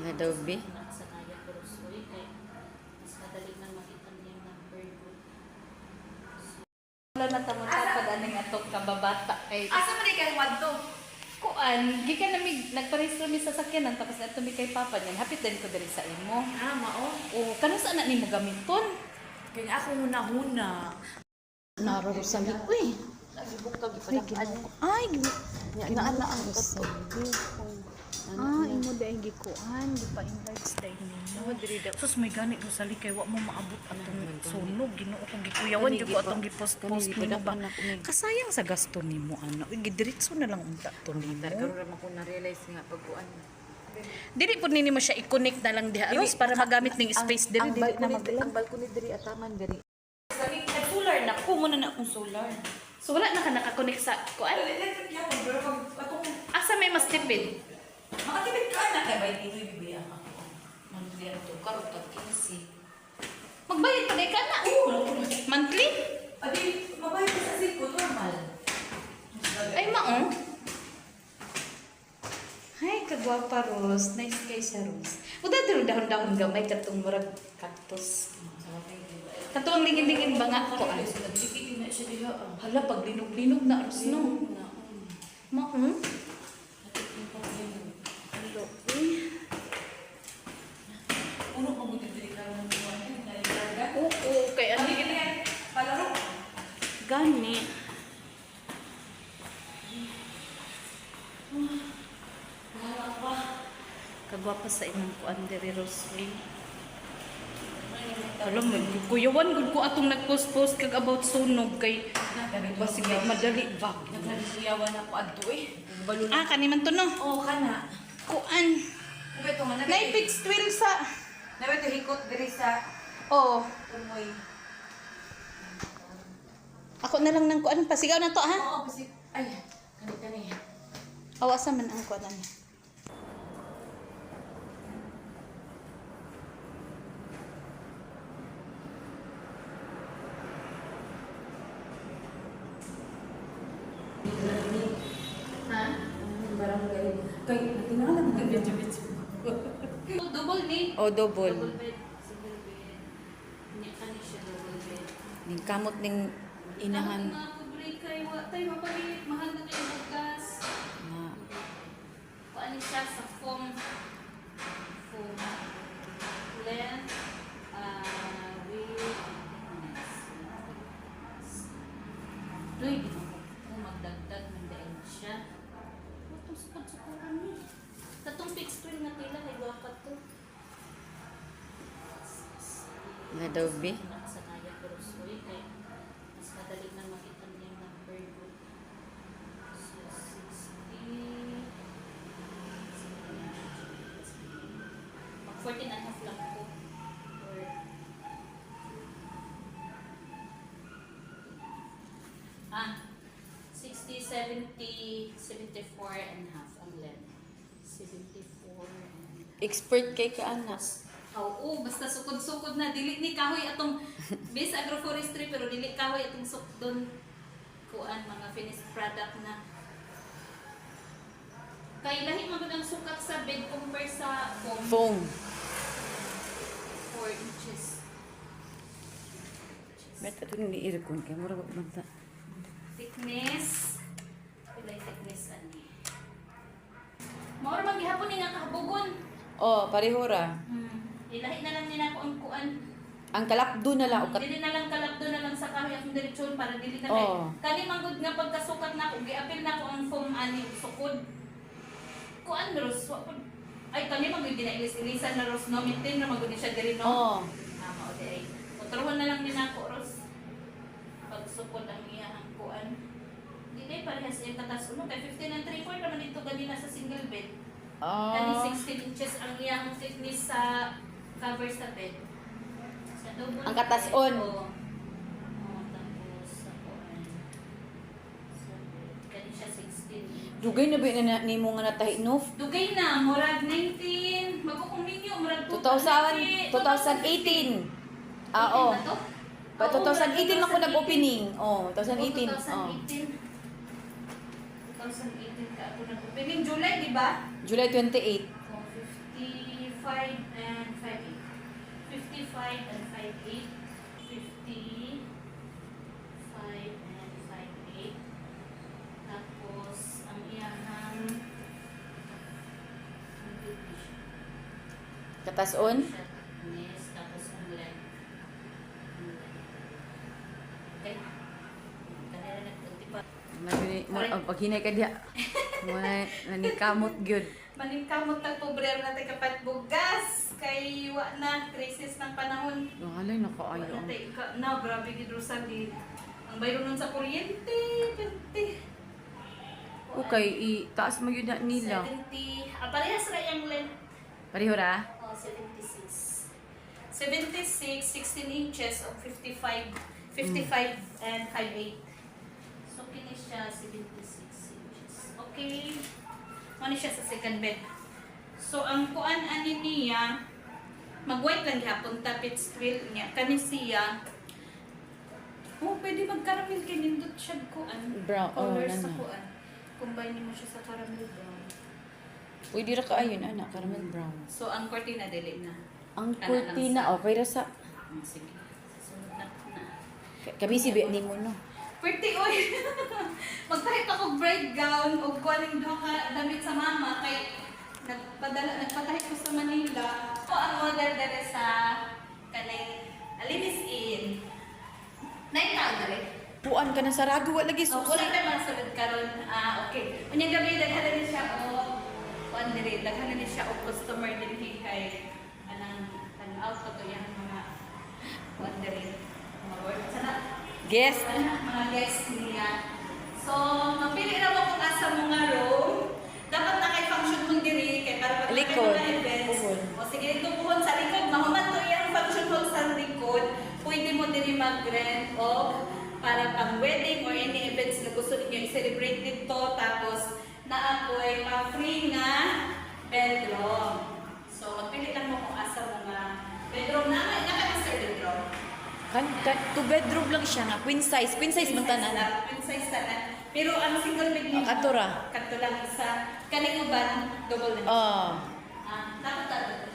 Adobe. Sanaya pero suy kay mas madali nang makita niyang number ko. Wala na tamo sa padaning atong kababata kay Asa man kay wadto? kuan gikan nami nagparehistro mi sa sakyanan tapos ato mi kay papa niyan hapit din ko diri sa imo. Mao. O kanus ana nimo gamiton? Kaya ako huna-huna. Nararo sa mi. Uy. Nagibuk ka gipadaan. Ay, Naana ang imo dai gikuan, gipa-invite dai nimo. Sus may gani ko sali kay wa mo maabot atong sunog Ginoo ko gikuyawan gyud ko atong gipost-post nimo ba. Kasayang sa gasto nimo ana. Uy gidiretso na lang unta to nimo. Karon ra man ko na-realize nga pagkuan. Dili pud nimo siya i-connect na lang diha Ros para magamit ning space diri dili na Ang balcony diri ataman diri. Sabi solar na ko muna na akong solar. So wala na ka naka-connect sa kuan. Asa may mas tipid? Makatipid ka na kay bay tinuy bibiya ako. Monthly to karon tag 15. Magbayad pa kay kana. Monthly? Adi mabayad ka sa siko normal. Ay mao. Hay kagwapa Ros. Nice kay sa Ros. Uda diro dahon-dahon gamay katong murag cactus. Katong lingin-lingin banga ko ay. Nagsikit na siya diha. Hala pag linog-linog na Ros no. Mao. Hello. Uno mo gud diri karon mo na ilarga. Oo, kay ano Palaro. gani. Kagwapa sa imong kuan diri Rosely. Alam mo, kuyawan gud ko atong nag-post kag about sunog kay basig madali ba. Nagsiyawan ako adto eh. Balon. Kani man to no. Oh kana. Kuan. Ubeto nga na. Nay fixed wheel sa. Nabeto hikot diri sa Oh, tumoy. ako na lang nang kuan pasigaw na to ha. Oo, kasi ay kani. Awasa man ang kuan ani. Ha? Barangay. Kay natingalan ng video. Double ni. O double. bed. Single bed. Nya kani siya double bed. Ning kamot ning inahan Mga kubre kay wa tay mapalit mahal na kay bugas. na Kuan siya sa foam. Length. Width. Doy di mo magdagdag ng dain siya. Itong sukad-sukuran ni. Katong fixed wheel nga tila kay guwapat to. Adobe. Sanaya pero suy kay mas madali nang makita niyang number ko. So, 60. Mag 14 and a half lang po. Or ah 60, 70, 74 and a half ang length. 74 and Expert kay ka anak. oo, basta sukod-sukod na. Dili ni kahoy atong base agroforestry pero dili kahoy atong sukdon kuan mga finished product na. Kay lahi man gud ang sukat sa bed compare sa foam. Foam. 4 inches. Meta to ni irkon kay mura magmanta. Thickness. Pilay thickness ani. Mao ra man gihapon ni nga kahabugon. Oh, pareho ra. Ilahi na lang nila ko ang kuan. Ang kalapdo na lang o Dili na lang kalapdo na lang sa kahoy akong diretsyon para dili na Oo. kay. Kani manggod nga pagkasukat na ako, giapil na ako ang foam ani sukod. Kuan Ros, wa pud ay kani manggod dinailis-ilisan na Ros no maintain na manggod ni siya diri no. Oh. Mao diri. Kontrolhan na lang ni nako Ros. Pagsukod ang iyang kuan. Dili parehas yung katas uno kay 15 and 3/4 naman dito ganina sa single bed. Kani Oh. 16 inches ang iyang thickness sa cover sa bed. Sa double Ang katas-on. Oo. Tapos sa kuan. Sa bed. Kani siya 16. Dugay na ba na nimo nga natahi no? Dugay na, murag 19. Magkukong ninyo, murag 2018. Ah, oh. Na to? Pa Oo, 2018 murag ako nag-opening. Oh, 2018. 2018. 2018 ka ako nag-opening. July, di ba? July 28. So, 55 5 and 5'8". 55 and 5'8". 55 and 5'8". Tapos, ang iyahang Katason? yes, tapos ang length. Okay. Kanina nagpunti pa. Pag hinay ka diya. Nanikamot gyud. Maningkamot ang pobrero natin kapat bugas. Kay wa na, crisis ng panahon. Alay, nakaayo. Natin ka na, grabe gid Rosalie. Ang bayro nun sa kuryente, 20. Okay, itaas mo yun na nila. 70. Parehas ra yung length. Pareho ra? Oh, 76. 76, 16 inches of 55 and 5'8". So, kini siya 76 inches. Okay. Ano siya sa second bed. So, ang kuan ani niya, mag-white lang gihapon tapits twill niya. Kani siya, oh, pwede mag-caramel kay nindot siya kuan. Brown, oh, Colors sa nana. kuan. Combine mo siya sa caramel brown. Pwede ra ka ayun, anak, caramel brown. So, ang cortina dili na. Ang Kana lang kurtina, sa- okay ra sa... Sige. Susunod na. Kami si ni mo, no? Pretty oy. Magpahit ako bride gown o kuaning duha ka damit sa mama kay nagpatahit ko sa Manila. Ako ang model dere sa kanay Alinis Inn. Naitaw dere. Puan ka na sarado, wala lagi So, susi. wala tayo mga sulod karon. Okay. Unyang gabi, daghan na siya o kuan dere, daghan na siya o customer din kay anang tan-out ko to yung mga kuan dere. Mga work. Sana Guest. mga guests niya. So, mapili na mo kung asa mo nga room. Dapat na kay function mo diri kay para pag Likod. mga events. Puhon. O sige, dito puhon sa likod. Mahuman to yung function hall sa likod. Pwede mo diri mag-rent o para pang wedding or any events na gusto niyo i-celebrate dito. Tapos, naakoy pa-free nga bedroom. So, magpili lang mo kung asa mo nga bedroom. Naka-master bedroom. Two bedroom lang siya nga, queen size man tanan. Queen size tanan. Pero ang single bed niyo, Kato ra. kato lang isa. Kaning uban, double na. Dapat.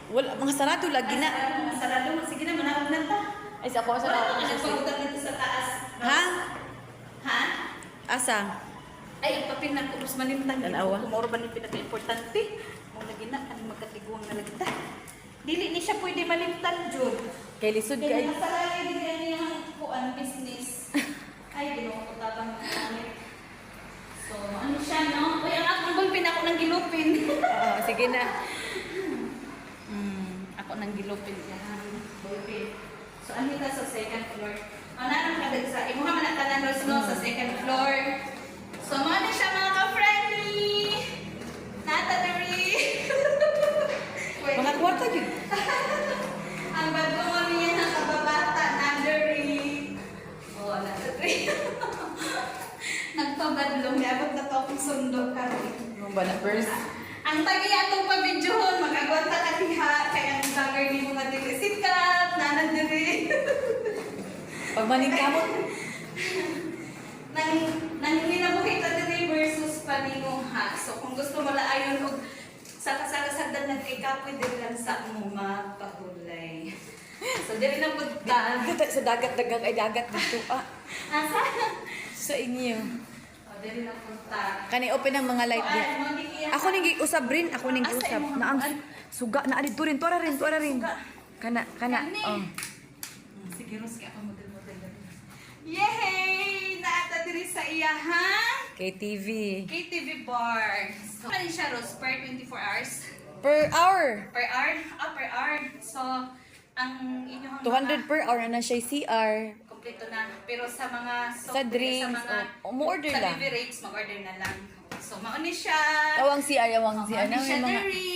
Wala, mga sarado lagi na. Sarado mo. Sige na, manawag na ta. Ay, sa ako, Wala ka nagpautang dito sa taas. Ha? Ha? Asa? Ay, papin na ko. Mas malimtan. Tanawa? Kumuro ba yung pinaka-importante? Mong lagi na, anong magkatiguang na lagi ta. Dili ni siya pwede malimtan, Jud. Kay lisod ka Kaya ay. nasalagi din yan yung kuan business. Ay, ginawa ko tabang ng gamit. So, ano siya, no? Uy, ang akong gulpin ako ng gilupin. Oo, sige na. Ako ng gilupin. Yan, gulpin. So, ano ito sa second floor? Ano nang kadag sa imuha man ang tanan ros, no, sa second floor. So, mga na siya mga ka-friendly. Natadari. Mga kwarta yun. Ang bago mo niya ng kababata, Nandari. Oh, Nandari. Nagpabadlong, abot na to akong sundo ka. Mga ba na first? Ang tagi atong pabidyohon, mag-agwanta ka diha, kaya ang vlogger ni mga dili sikat, Nandari. Pag maningkamot. Nangininabuhi ka diri versus panimuha. So, kung gusto mo laayon og sa kasagasagan ng ikapoy din lang sa mga pahulay. So, dili na po ka. Sa dagat-dagat ay dagat dito. Asa? Sa inyo. O, dili na po ta. Kani open ang mga light di. Ako ning giusab rin, ako ning Asa giusab. imong Na ang kuan? suga na adito rin, tuara rin, tuara rin. Suga. Kana. Kani. Oh. Sige, Roski, ako model-model. Yay! Naata diri sa iyahan. KTV. KTV bar. So, ano siya, Rose? Per 24 hours? Per hour. Per hour? Per hour. So, ang inyong 200 per hour na siya CR. kompleto na. Pero sa mga Sa drinks, sa mga mo-order sa lang. beverages, mag-order na lang. So, mauni siya. Awang CR, awang CR na Mauni siya may mga dari.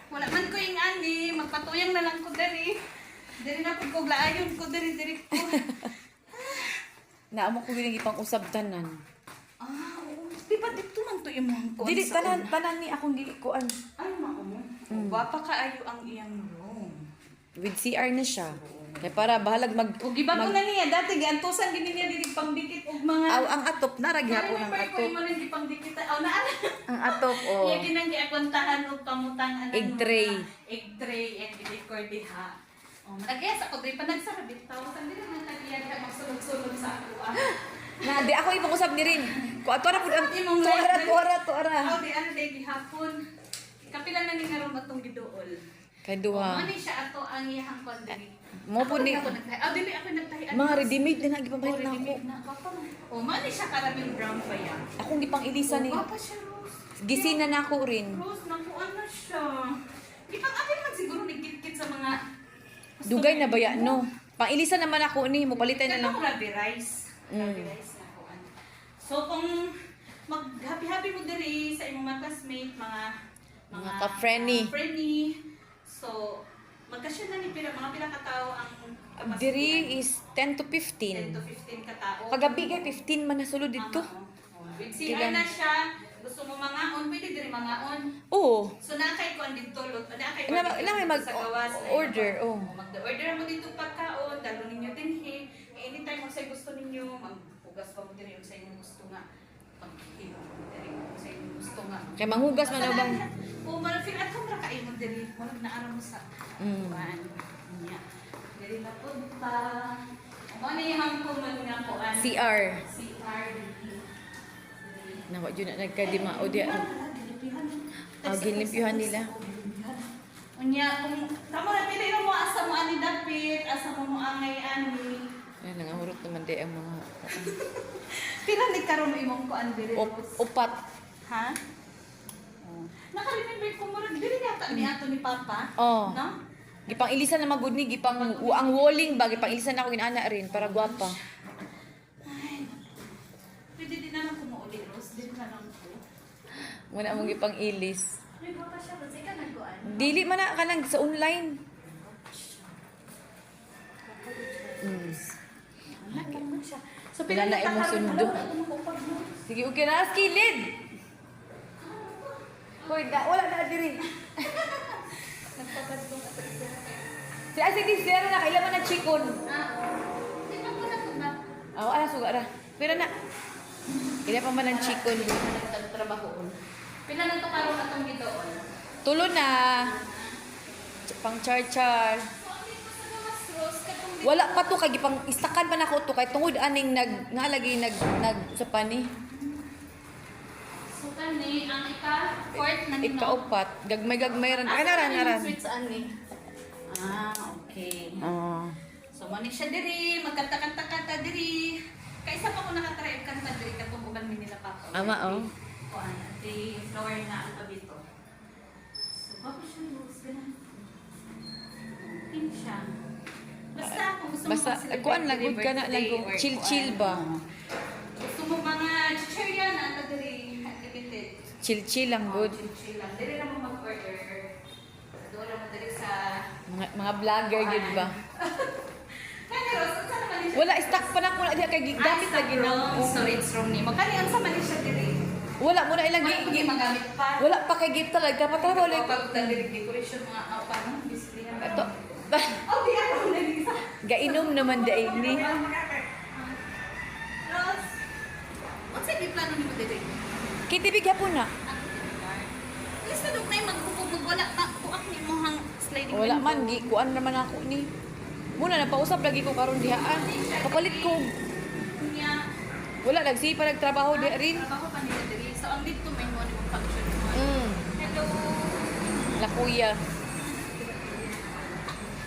Wala man ko yung ani. Magpatuyang na lang ko dari. Dari na po ko glaayon ko dari ko. naamo ko gining ipang usab tanan. Oo. Di ba dito man to imong ko? Dili tanan ni akong gikuan. Ay, mao. Wapa kaayo ang iyang room. With CR na siya. Kaya para bahalag mag Ug gibago na niya dati giantusan gini niya dili pangdikit og mga ang atop na ra gyapon ang Remember ko atop. imo rin gipangdikit. Oh, naa. Ang atop, oh. Iya ginang giakontahan og pamutang anang Egg tray. Egg tray and i-decor diha. Oh, nag-yes ako diri pa nagsarabit tawo sa dili man tagiyan ka magsulod-sulod sa ako. Na, di ako ibang usab ni rin. Kung ato na po ang Imong tuara. Aw di ano day gihapon. Kapila na ni karon atong giduol. Kay Oh, duha. ano siya ato ang iyang kon diri. Mo po ni Dili ako nagtahi. mga ready-made na nagipamahit na ako. Oh, mani siya karaming brown pa yan. Akong gipang ilisa ni. Papa siya, Rose. Gisina na ako rin. Rose, nakuan na siya. Di pang atin man siguro nagkit-kit sa mga... Dugay na baya no. Pang ilisa naman ako ni mo palitan na lang. Katong Rabi Rice. Rabi Rice na kuan. So, kung mag-happy-happy mo diri sa imong mga classmate, Mga ka-friendly. friendly. So, magkasya na ni pila, mga pila katao ang capacity Diri na. is 10 to 10 to 15. 15 katao. Pagabi kay 15 man nasulod dito. With CR na siya, gusto mo mangaon, pwede diri mangaon. Oo. So na kay kuan dito lot, na kay Na may mag-order, oh. Mag-order mo dito pagkaon, dalo ninyo dinhi. Anytime mo say gusto ninyo, maghugas pa mo diri sa inyong gusto nga. Pag-inom mo diri sa inyong gusto nga. Kay manghugas man na bang O man feel at home ra kay mo diri, mo naaram mo sa kuan. Nya. Diri na pud pa. Mo na yung ko man nga kuan. CR. CR. Nawa jud na nagkadima o dia. Ginlimpihan nila. Unya kung tamo na pili mo asa mo ani dapit, asa mo angay ani. Ay nangahurot naman di ang mga Pila ni karon mo imong kuan diri. upat. Ha? Oh. Naka-remember ko mo rin diri yata ni ato ni Papa. Oh. No? Gipang ilisan na magud ni gipang ang walling ba gipang ilisan ako ginana rin para gwapa. Ay. Pwede din naman ko mauli, Rose. Dili na lang ko. Wala mong gipang ilis. May Papa siya, kasi ka nagkuan. Dili man na kanang sa online. So, Wala na imong sundo. Sige, okay na. Skilid! Hoy, wala na diri. Si Asik Zero na, kailan man na chikon. Di ba ko na Oo, ala, suga ra. Pero na. Kailan pa man ang chikon. nagtrabaho. Pila na to karon atong gidoon. Tulo na. Pang char-char. Wala pa to kay gipang istakan pa nako to kay tungod aning nga lagi nag sa pani. So, kani, ang ika-fourth na nino. Ikaupat, gagmay ran. Ay naran. Sweets ani. Okay. Oh. So, mani siya diri, magkanta-kanta diri. Kaisa pa ko nakatry kanta diri katong uban mi nila Papa. Ama, oh. Kuan, di flower na ang pabito. So, bakit siya rose na? Pink siya. Basta kung gusto Basta, mo mag-celebrate kuan lang, good ka na lang, birthday or chill-chill kuan, ba? Gusto mo mga chichirya na ata diri limited. Chill lang good. Chill lang. Diri na mo mag-order. Doon naman diri sa... Mga vlogger gid ba? Kani Rose, saan naman siya? Wala stock pa na ko na diha kay gamit lagi na. So, it's wrong ni mo. Kani, ang sama siya diri. Wala mo na ilang Hindi magamit pa. Wala pa kay gift talaga pataro like. Kapag dali decoration mga paano, display na. Ito. Oh, di ako na isa. Gainom naman dai ni. Rose, what's the plano ni mo diri? Kitibig hapon na. Gusto dog na magkupog magwala na kuak ni mo hang sliding Wala window. man gi kuan naman ako ni. Muna na pausap lagi ko karon dihaan. Kapalit ko. Niya, Wala nagsi pa nagtrabaho di rin. trabaho pa nila diri. So, ang dito may mo ni mo function mo. Hello. La kuya.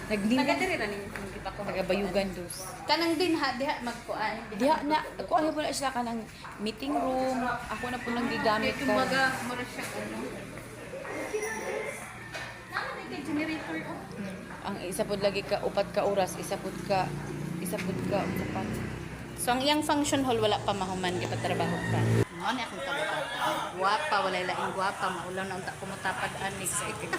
Taga Nagdinga. diri ra ni kita ko. Tagabayugan dos. Kanang din ha, diha magkuan. Diha na ako ano po na sila kanang meeting room. Ako na po nang gigamit ka. Kumbaga, mura siya ano. Naman ay generator oh. Ang isa pod lagi ka upat ka oras, isa pod ka usapan. So, ang iyang function hall wala pa mahuman, di pa trabaho pa. Ano ni akong kabata? Guwapa, walay laing guwapa, maulaw na unta kumutapad anig sa ikin.